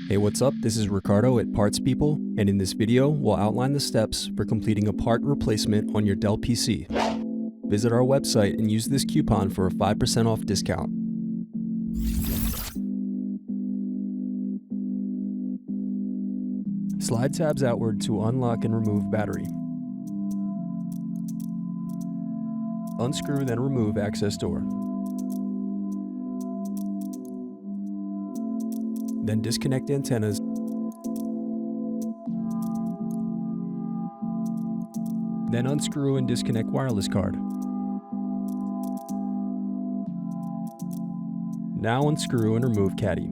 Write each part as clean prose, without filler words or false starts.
Hey, what's up? This is Ricardo at Parts People, and in this video, we'll outline the steps for completing a part replacement on your Dell PC. Visit our website and use this coupon for a 5% off discount. Slide tabs outward to unlock and remove battery. Unscrew, then remove access door. Then disconnect antennas. Then unscrew and disconnect wireless card. Now unscrew and remove caddy.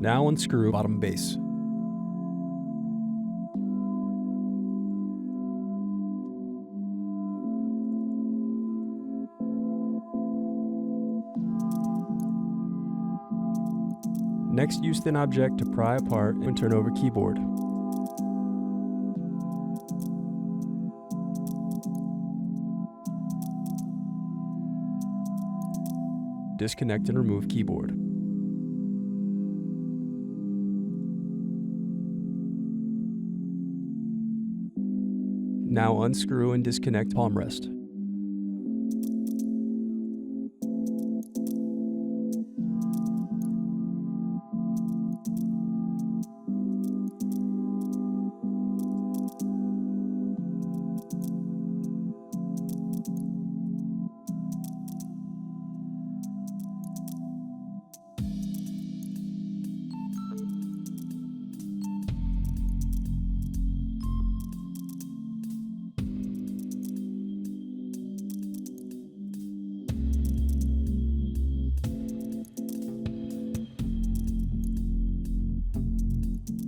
Now unscrew bottom base. Next, use thin object to pry apart and turn over keyboard. Disconnect and remove keyboard. Now unscrew and disconnect palm rest.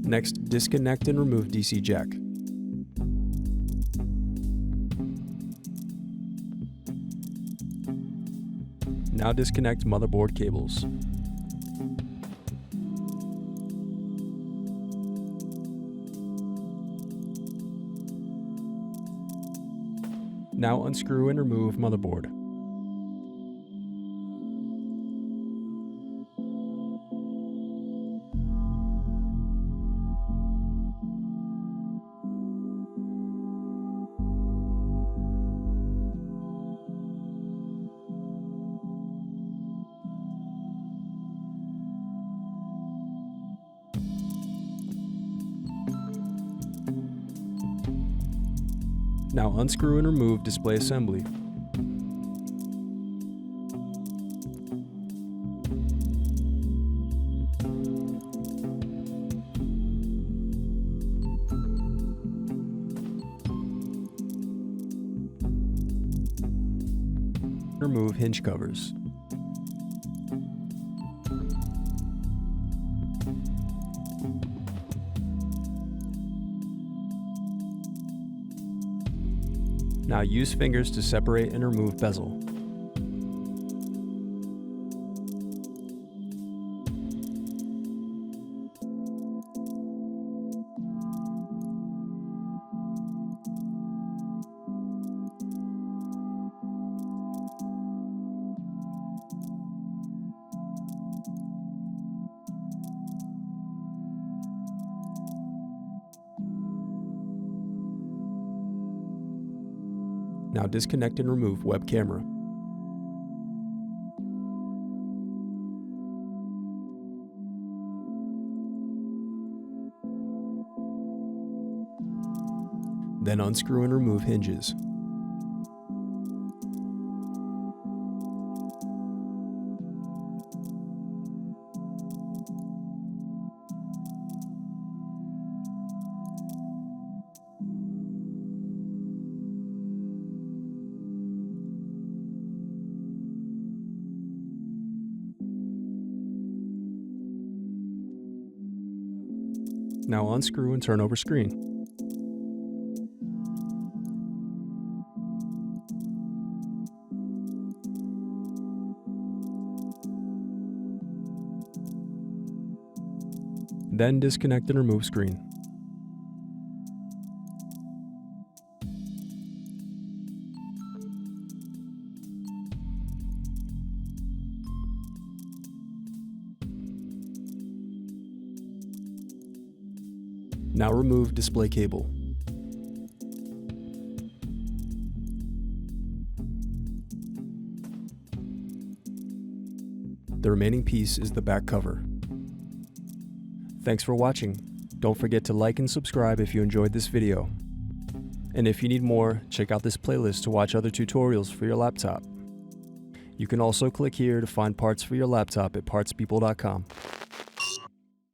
Next, disconnect and remove DC jack. Now disconnect motherboard cables. Now unscrew and remove motherboard. Now unscrew and remove display assembly. Remove hinge covers. Now use fingers to separate and remove bezel. Now disconnect and remove web camera. Then unscrew and remove hinges. Now unscrew and turn over screen. Then disconnect and remove screen. Now remove display cable. The remaining piece is the back cover. Thanks for watching. Don't forget to like and subscribe if you enjoyed this video. And if you need more, check out this playlist to watch other tutorials for your laptop. You can also click here to find parts for your laptop at partspeople.com.